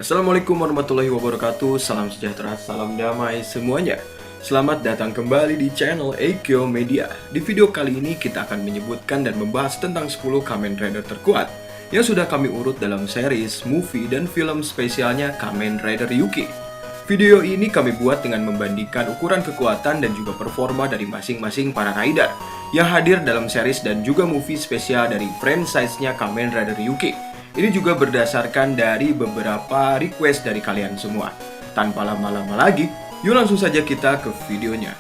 Assalamualaikum warahmatullahi wabarakatuh. Salam sejahtera, salam damai semuanya. Selamat datang kembali di channel Eikyo Media. Di video kali ini kita akan menyebutkan dan membahas tentang 10 Kamen Rider terkuat yang sudah kami urut dalam series, movie, dan film spesialnya Kamen Rider Yuki. Video ini kami buat dengan membandingkan ukuran kekuatan dan juga performa dari masing-masing para rider yang hadir dalam series dan juga movie spesial dari franchise-nya Kamen Rider Yuki. Ini juga berdasarkan dari beberapa request dari kalian semua. Tanpa lama-lama lagi, yuk langsung saja kita ke videonya.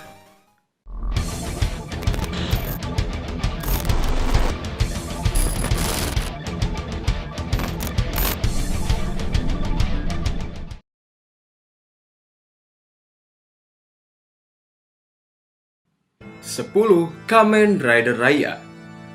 Sepuluh Kamen Rider Raya.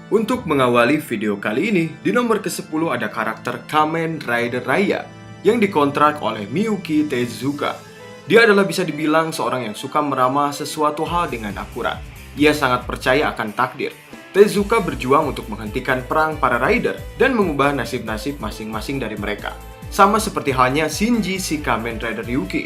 Untuk mengawali video kali ini, di nomor ke-10 ada karakter Kamen Rider Raya yang dikontrak oleh Miyuki Tezuka. Dia adalah bisa dibilang seorang yang suka meramah sesuatu hal dengan akurat. Ia sangat percaya akan takdir. Tezuka berjuang untuk menghentikan perang para rider dan mengubah nasib-nasib masing-masing dari mereka. Sama seperti halnya Shinji si Kamen Rider Yuki.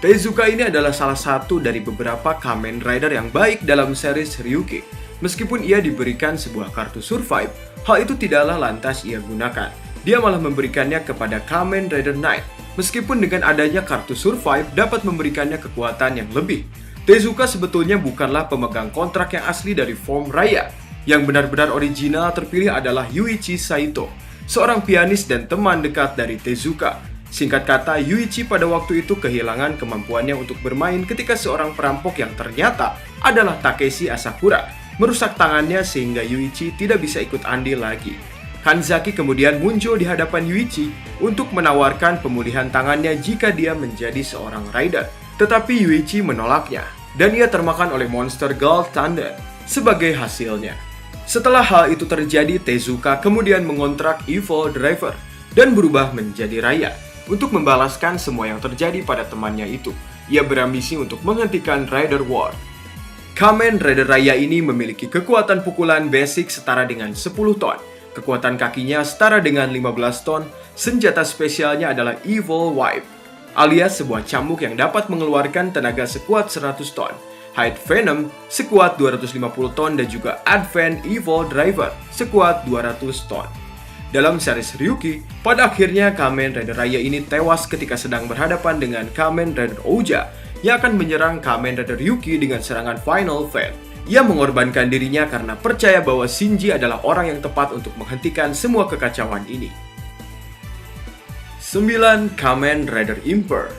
Tezuka ini adalah salah satu dari beberapa Kamen Rider yang baik dalam series Ryuki. Meskipun ia diberikan sebuah kartu survive, hal itu tidaklah lantas ia gunakan. Dia malah memberikannya kepada Kamen Rider Knight. Meskipun dengan adanya kartu survive dapat memberikannya kekuatan yang lebih. Tezuka sebetulnya bukanlah pemegang kontrak yang asli dari form Raya. Yang benar-benar original terpilih adalah Yuichi Saito, seorang pianis dan teman dekat dari Tezuka. Singkat kata, Yuichi pada waktu itu kehilangan kemampuannya untuk bermain ketika seorang perampok yang ternyata adalah Takeshi Asakura merusak tangannya sehingga Yuichi tidak bisa ikut andil lagi. Kanzaki kemudian muncul di hadapan Yuichi untuk menawarkan pemulihan tangannya jika dia menjadi seorang rider. Tetapi Yuichi menolaknya, dan ia termakan oleh monster Gold Thunder sebagai hasilnya. Setelah hal itu terjadi, Tezuka kemudian mengontrak Evil Driver dan berubah menjadi Raya untuk membalaskan semua yang terjadi pada temannya itu. Ia berambisi untuk menghentikan Rider War. Kamen Rider Raya ini memiliki kekuatan pukulan basic setara dengan 10 ton. Kekuatan kakinya setara dengan 15 ton. Senjata spesialnya adalah Evil Wipe, alias sebuah cambuk yang dapat mengeluarkan tenaga sekuat 100 ton. Hide Venom sekuat 250 ton dan juga Advent Evil Driver sekuat 200 ton. Dalam series Ryuki, pada akhirnya Kamen Rider Raya ini tewas ketika sedang berhadapan dengan Kamen Rider Ouja yang akan menyerang Kamen Rider Yuki dengan serangan Final Fate. Ia mengorbankan dirinya karena percaya bahwa Shinji adalah orang yang tepat untuk menghentikan semua kekacauan ini. 9. Kamen Rider Imper.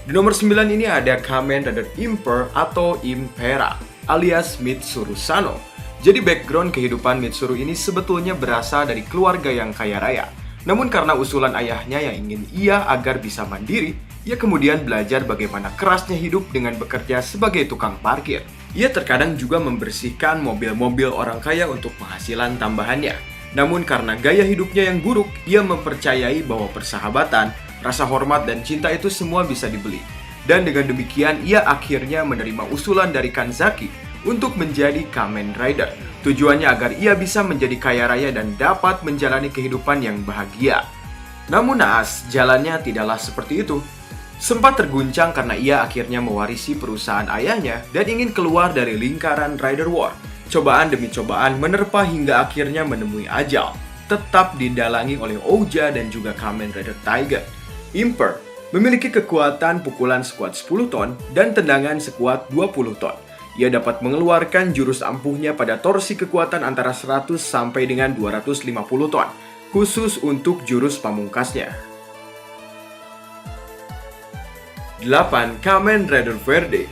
Di nomor 9 ini ada Kamen Rider Imper atau Impera alias Mitsuru Sano. Jadi background kehidupan Mitsuru ini sebetulnya berasal dari keluarga yang kaya raya. Namun karena usulan ayahnya yang ingin ia agar bisa mandiri, ia kemudian belajar bagaimana kerasnya hidup dengan bekerja sebagai tukang parkir. Ia terkadang juga membersihkan mobil-mobil orang kaya untuk penghasilan tambahannya. Namun karena gaya hidupnya yang buruk, ia mempercayai bahwa persahabatan, rasa hormat, dan cinta itu semua bisa dibeli. Dan dengan demikian, ia akhirnya menerima usulan dari Kanzaki untuk menjadi Kamen Rider. Tujuannya agar ia bisa menjadi kaya raya dan dapat menjalani kehidupan yang bahagia. Namun naas, jalannya tidaklah seperti itu. Sempat terguncang karena ia akhirnya mewarisi perusahaan ayahnya dan ingin keluar dari lingkaran Rider War. Cobaan demi cobaan menerpa hingga akhirnya menemui ajal, tetap didalangi oleh Ouja dan juga Kamen Rider Tiger. Imper memiliki kekuatan pukulan sekuat 10 ton dan tendangan sekuat 20 ton. Ia dapat mengeluarkan jurus ampuhnya pada torsi kekuatan antara 100 sampai dengan 250 ton, khusus untuk jurus pamungkasnya. 8. Kamen Rider Verde.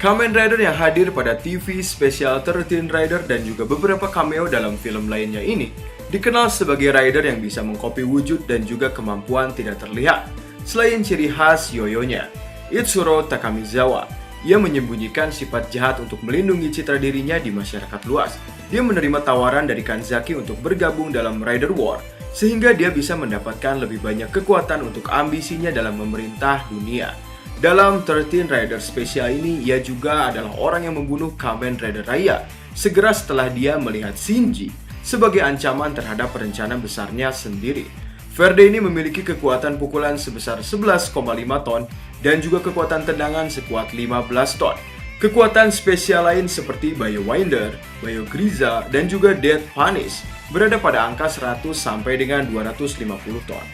Kamen Rider yang hadir pada TV spesial 13 Rider dan juga beberapa cameo dalam film lainnya ini dikenal sebagai rider yang bisa mengcopy wujud dan juga kemampuan tidak terlihat. Selain ciri khas yoyonya, Itsuro Takamizawa, ia menyembunyikan sifat jahat untuk melindungi citra dirinya di masyarakat luas. Dia menerima tawaran dari Kanzaki untuk bergabung dalam Rider War, sehingga dia bisa mendapatkan lebih banyak kekuatan untuk ambisinya dalam memerintah dunia. Dalam 13 Rider spesial ini, ia juga adalah orang yang membunuh Kamen Rider Raya segera setelah dia melihat Shinji sebagai ancaman terhadap rencana besarnya sendiri. Verde ini memiliki kekuatan pukulan sebesar 11,5 ton dan juga kekuatan tendangan sekuat 15 ton. Kekuatan spesial lain seperti Biowinder, Biogriza, dan juga Death Punish berada pada angka 100 sampai dengan 250 ton.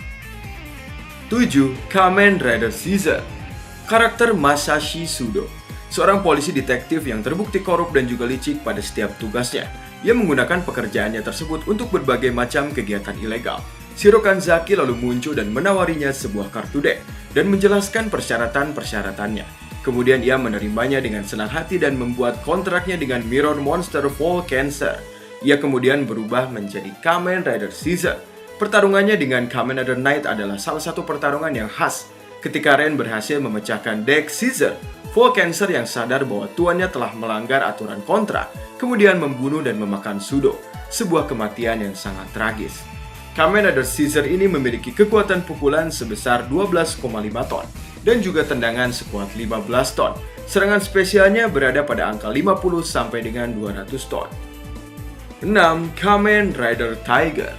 7. Kamen Rider Caesar. Karakter Masashi Sudo, seorang polisi detektif yang terbukti korup dan juga licik pada setiap tugasnya. Ia menggunakan pekerjaannya tersebut untuk berbagai macam kegiatan ilegal. Shiro Kanzaki lalu muncul dan menawarinya sebuah kartu deck dan menjelaskan persyaratan-persyaratannya. Kemudian ia menerimanya dengan senang hati dan membuat kontraknya dengan Mirror Monster Volcancer. Ia kemudian berubah menjadi Kamen Rider Caesar. Pertarungannya dengan Kamen Rider Knight adalah salah satu pertarungan yang khas. Ketika Ren berhasil memecahkan deck Caesar, Volcancer yang sadar bahwa tuannya telah melanggar aturan kontrak, kemudian membunuh dan memakan Sudo, sebuah kematian yang sangat tragis. Kamen Rider Caesar ini memiliki kekuatan pukulan sebesar 12,5 ton dan juga tendangan sekuat 15 ton. Serangan spesialnya berada pada angka 50 sampai dengan 200 ton. 6. Kamen Rider Tiger.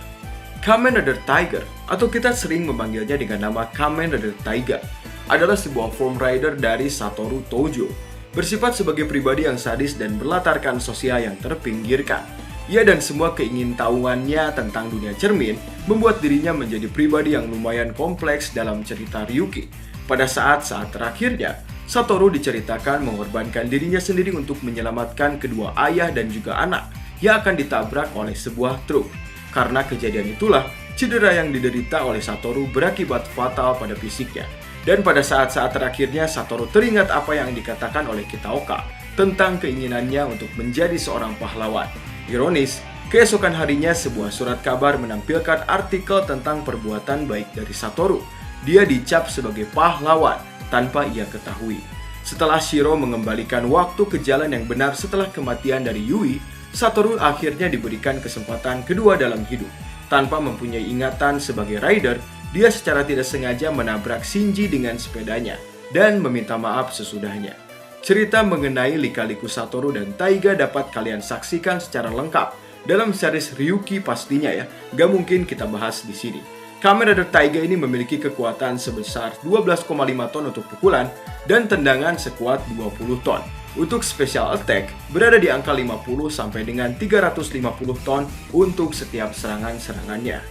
Kamen Rider Tiger, atau kita sering memanggilnya dengan nama Kamen Rider Taiga, adalah sebuah form rider dari Satoru Tojo. Bersifat sebagai pribadi yang sadis dan berlatarkan sosial yang terpinggirkan. Ia dan semua keingintahuannya tentang dunia cermin membuat dirinya menjadi pribadi yang lumayan kompleks dalam cerita Ryuki. Pada saat-saat terakhirnya, Satoru diceritakan mengorbankan dirinya sendiri untuk menyelamatkan kedua ayah dan juga anak yang akan ditabrak oleh sebuah truk. Karena kejadian itulah, cedera yang diderita oleh Satoru berakibat fatal pada fisiknya. Dan pada saat-saat terakhirnya, Satoru teringat apa yang dikatakan oleh Kitaoka tentang keinginannya untuk menjadi seorang pahlawan. Ironis, keesokan harinya sebuah surat kabar menampilkan artikel tentang perbuatan baik dari Satoru. Dia dicap sebagai pahlawan tanpa ia ketahui. Setelah Shiro mengembalikan waktu ke jalan yang benar setelah kematian dari Yui, Satoru akhirnya diberikan kesempatan kedua dalam hidup. Tanpa mempunyai ingatan sebagai rider, dia secara tidak sengaja menabrak Shinji dengan sepedanya dan meminta maaf sesudahnya. Cerita mengenai lika-liku Satoru dan Taiga dapat kalian saksikan secara lengkap dalam series Ryuki pastinya ya, gak mungkin kita bahas di sini. Kamen Rider Taiga ini memiliki kekuatan sebesar 12,5 ton untuk pukulan dan tendangan sekuat 20 ton. Untuk special attack berada di angka 50 sampai dengan 350 ton untuk setiap serangan-serangannya.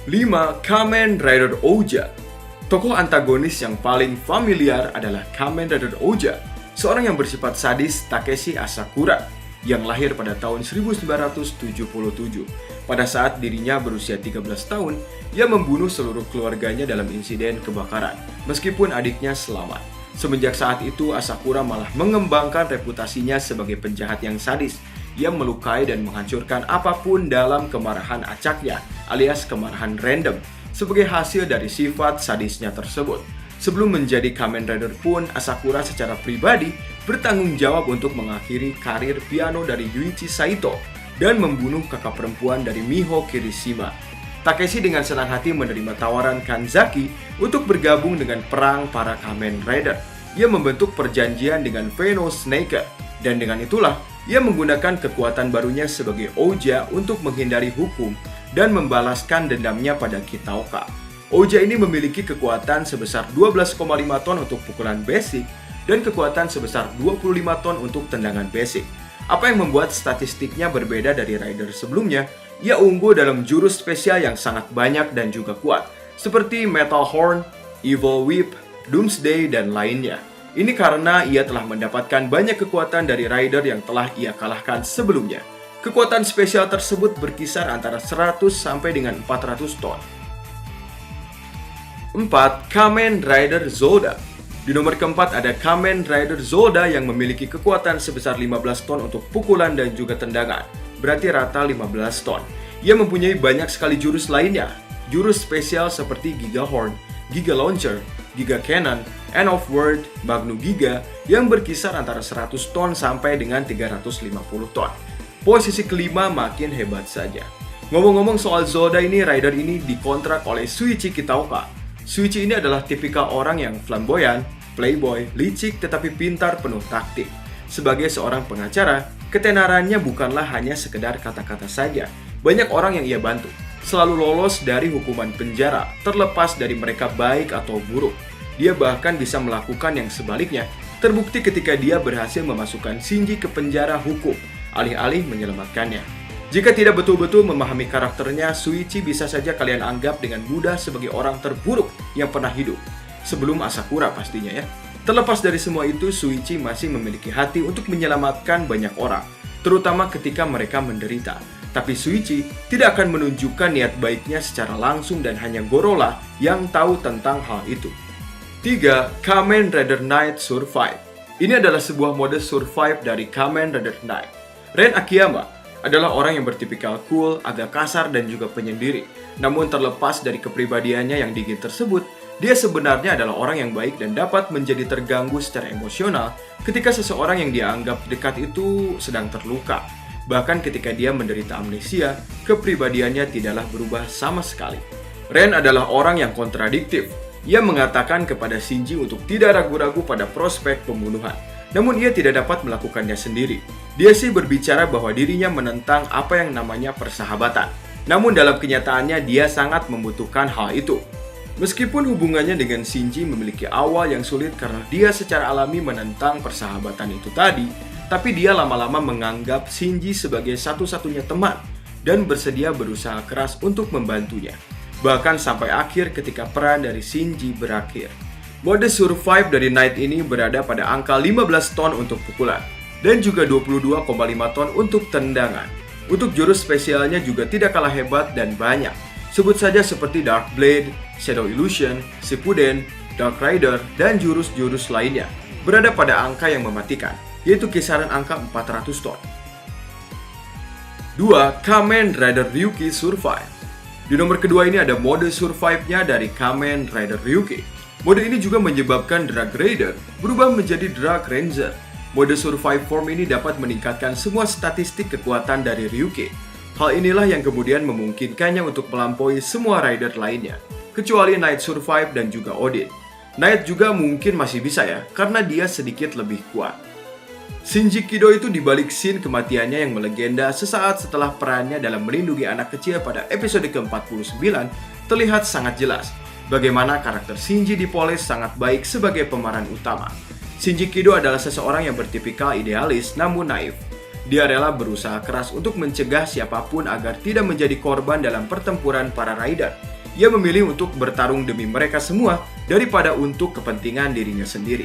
5. Kamen Rider Ouja. Tokoh antagonis yang paling familiar adalah Kamen Rider Ouja, seorang yang bersifat sadis Takeshi Asakura, yang lahir pada tahun 1977. Pada saat dirinya berusia 13 tahun, ia membunuh seluruh keluarganya dalam insiden kebakaran, meskipun adiknya selamat. Semenjak saat itu, Asakura malah mengembangkan reputasinya sebagai penjahat yang sadis, yang melukai dan menghancurkan apapun dalam kemarahan acaknya, alias kemarahan random, sebagai hasil dari sifat sadisnya tersebut. Sebelum menjadi Kamen Rider pun, Asakura secara pribadi bertanggung jawab untuk mengakhiri karir piano dari Yuichi Saito dan membunuh kakak perempuan dari Miho Kirishima. Takeshi dengan senang hati menerima tawaran Kanzaki untuk bergabung dengan perang para Kamen Rider. Ia membentuk perjanjian dengan Veno Snaker, dan dengan itulah ia menggunakan kekuatan barunya sebagai Ouja untuk menghindari hukum dan membalaskan dendamnya pada Kitaoka. Ouja ini memiliki kekuatan sebesar 12,5 ton untuk pukulan basic dan kekuatan sebesar 25 ton untuk tendangan basic. Apa yang membuat statistiknya berbeda dari rider sebelumnya? Ia unggul dalam jurus spesial yang sangat banyak dan juga kuat, seperti Metal Horn, Evil Whip, Doomsday, dan lainnya. Ini karena ia telah mendapatkan banyak kekuatan dari rider yang telah ia kalahkan sebelumnya. Kekuatan spesial tersebut berkisar antara 100 sampai dengan 400 ton. 4. Kamen Rider Zoda. Di nomor keempat ada Kamen Rider Zoda yang memiliki kekuatan sebesar 15 ton untuk pukulan dan juga tendangan, berarti rata 15 ton. Ia mempunyai banyak sekali jurus lainnya. Jurus spesial seperti Giga Horn, Giga Launcher, Giga Cannon, End of World, Magnu Giga yang berkisar antara 100 ton sampai dengan 350 ton. Posisi kelima makin hebat saja. Ngomong-ngomong soal Zoda ini, rider ini dikontrak oleh Shuichi Kitaoka. Shuichi ini adalah tipikal orang yang flamboyan, playboy, licik tetapi pintar penuh taktik. Sebagai seorang pengacara, ketenarannya bukanlah hanya sekedar kata-kata saja. Banyak orang yang ia bantu. selalu lolos dari hukuman penjara, terlepas dari mereka baik atau buruk. Dia bahkan bisa melakukan yang sebaliknya, terbukti ketika dia berhasil memasukkan Shinji ke penjara hukum, alih-alih menyelamatkannya. Jika tidak betul-betul memahami karakternya, Shuichi bisa saja kalian anggap dengan mudah sebagai orang terburuk yang pernah hidup. Sebelum Asakura pastinya ya. Terlepas dari semua itu, Shuichi masih memiliki hati untuk menyelamatkan banyak orang, terutama ketika mereka menderita. Tapi Shuichi tidak akan menunjukkan niat baiknya secara langsung dan hanya Goro lah yang tahu tentang hal itu. 3. Kamen Rider Knight Survive. Ini adalah sebuah mode survive dari Kamen Rider Knight. Ren Akiyama adalah orang yang bertipikal cool, agak kasar dan juga penyendiri. Namun terlepas dari kepribadiannya yang dingin tersebut, dia sebenarnya adalah orang yang baik dan dapat menjadi terganggu secara emosional ketika seseorang yang dia anggap dekat itu sedang terluka. Bahkan ketika dia menderita amnesia, kepribadiannya tidaklah berubah sama sekali. Ren adalah orang yang kontradiktif. Ia mengatakan kepada Shinji untuk tidak ragu-ragu pada prospek pembunuhan. Namun ia tidak dapat melakukannya sendiri. Dia sih berbicara bahwa dirinya menentang apa yang namanya persahabatan. Namun dalam kenyataannya dia sangat membutuhkan hal itu. Meskipun hubungannya dengan Shinji memiliki awal yang sulit karena dia secara alami menentang persahabatan itu tadi, tapi dia lama-lama menganggap Shinji sebagai satu-satunya teman dan bersedia berusaha keras untuk membantunya. Bahkan sampai akhir ketika peran dari Shinji berakhir. Mode survive dari Knight ini berada pada angka 15 ton untuk pukulan dan juga 22,5 ton untuk tendangan. Untuk jurus spesialnya juga tidak kalah hebat dan banyak. Sebut saja seperti Dark Blade, Shadow Illusion, Shippuden, Dark Rider, dan jurus-jurus lainnya berada pada angka yang mematikan, yaitu kisaran angka 400 ton. 2. Kamen Rider Ryuki Survive. Di nomor kedua ini ada mode survive-nya dari Kamen Rider Ryuki. Mode ini juga menyebabkan Drag Raider berubah menjadi Drag Ranger. Mode survive form ini dapat meningkatkan semua statistik kekuatan dari Ryuki. Hal inilah yang kemudian memungkinkannya untuk melampaui semua rider lainnya, kecuali Knight Survive dan juga Odin. Knight juga mungkin masih bisa ya, karena dia sedikit lebih kuat. Shinji Kido itu dibalik scene kematiannya yang melegenda sesaat setelah perannya dalam melindungi anak kecil pada episode ke-49 terlihat sangat jelas bagaimana karakter Shinji dipoles sangat baik sebagai pemeran utama. Shinji Kido adalah seseorang yang bertipikal idealis namun naif. Dia rela berusaha keras untuk mencegah siapapun agar tidak menjadi korban dalam pertempuran para rider. Ia memilih untuk bertarung demi mereka semua daripada untuk kepentingan dirinya sendiri.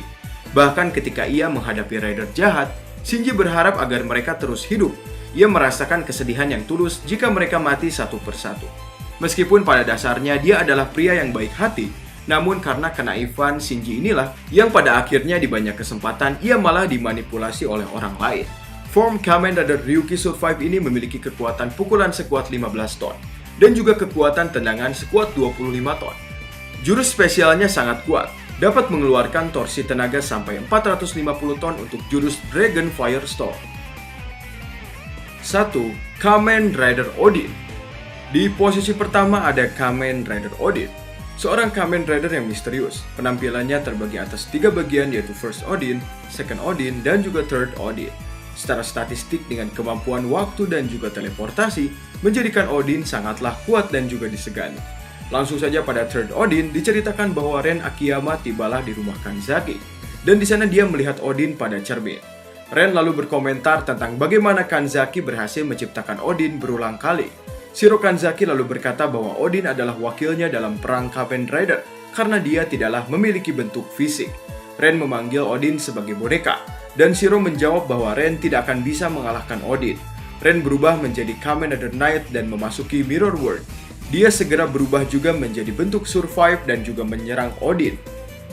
Bahkan ketika ia menghadapi rider jahat, Shinji berharap agar mereka terus hidup. Ia merasakan kesedihan yang tulus jika mereka mati satu persatu. Meskipun pada dasarnya dia adalah pria yang baik hati, namun karena kenaifan Shinji inilah yang pada akhirnya di banyak kesempatan ia malah dimanipulasi oleh orang lain. Form Kamen Rider Ryuki Survive ini memiliki kekuatan pukulan sekuat 15 ton dan juga kekuatan tendangan sekuat 25 ton. Jurus spesialnya sangat kuat, dapat mengeluarkan torsi tenaga sampai 450 ton untuk jurus Dragon Firestorm. 1. Kamen Rider Odin. Di posisi pertama ada Kamen Rider Odin, seorang Kamen Rider yang misterius. Penampilannya terbagi atas 3 bagian yaitu First Odin, Second Odin, dan juga Third Odin. Secara statistik dengan kemampuan waktu dan juga teleportasi, menjadikan Odin sangatlah kuat dan juga disegani. Langsung saja pada Third Odin diceritakan bahwa Ren Akiyama tibalah di rumah Kanzaki, dan di sana dia melihat Odin pada cermin. Ren lalu berkomentar tentang bagaimana Kanzaki berhasil menciptakan Odin berulang kali. Shiro Kanzaki lalu berkata bahwa Odin adalah wakilnya dalam perang Kamen Rider karena dia tidaklah memiliki bentuk fisik. Ren memanggil Odin sebagai boneka, dan Shiro menjawab bahwa Ren tidak akan bisa mengalahkan Odin. Ren berubah menjadi Kamen Rider Knight dan memasuki Mirror World. Dia segera berubah juga menjadi bentuk survive dan juga menyerang Odin.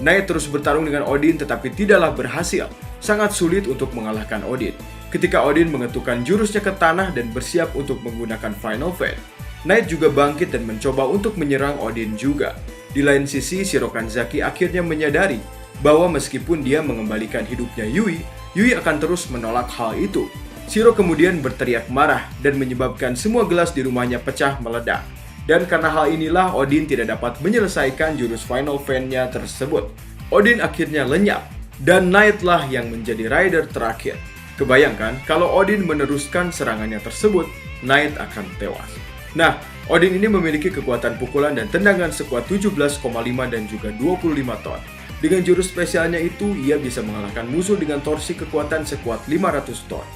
Knight terus bertarung dengan Odin tetapi tidaklah berhasil. Sangat sulit untuk mengalahkan Odin. Ketika Odin mengetukkan jurusnya ke tanah dan bersiap untuk menggunakan Final Fate, Knight juga bangkit dan mencoba untuk menyerang Odin juga. Di lain sisi, Shiro Kanzaki akhirnya menyadari bahwa meskipun dia mengembalikan hidupnya Yui akan terus menolak hal itu. Shiro kemudian berteriak marah dan menyebabkan semua gelas di rumahnya pecah meledak. Dan karena hal inilah Odin tidak dapat menyelesaikan jurus Final Fan-nya tersebut. Odin akhirnya lenyap dan Knight lah yang menjadi rider terakhir. Kebayangkan kalau Odin meneruskan serangannya tersebut, Knight akan tewas. Nah, Odin ini memiliki kekuatan pukulan dan tendangan sekuat 17,5 dan juga 25 ton. Dengan jurus spesialnya itu, ia bisa mengalahkan musuh dengan torsi kekuatan sekuat 500 ton.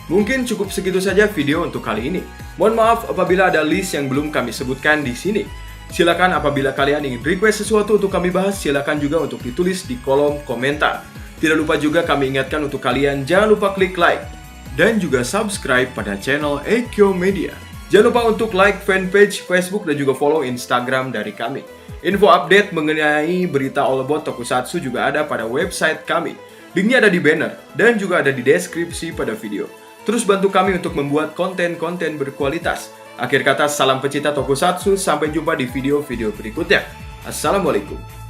Mungkin cukup segitu saja video untuk kali ini. Mohon maaf apabila ada list yang belum kami sebutkan di sini. Silakan apabila kalian ingin request sesuatu untuk kami bahas, silakan juga untuk ditulis di kolom komentar. Tidak lupa juga kami ingatkan untuk kalian jangan lupa klik like dan juga subscribe pada channel Eikyo Media. Jangan lupa untuk like fanpage Facebook dan juga follow Instagram dari kami. Info update mengenai berita all about Tokusatsu juga ada pada website kami. Linknya ada di banner dan juga ada di deskripsi pada video. Terus bantu kami untuk membuat konten-konten berkualitas. Akhir kata, salam pecinta Tokusatsu, sampai jumpa di video-video berikutnya. Assalamualaikum.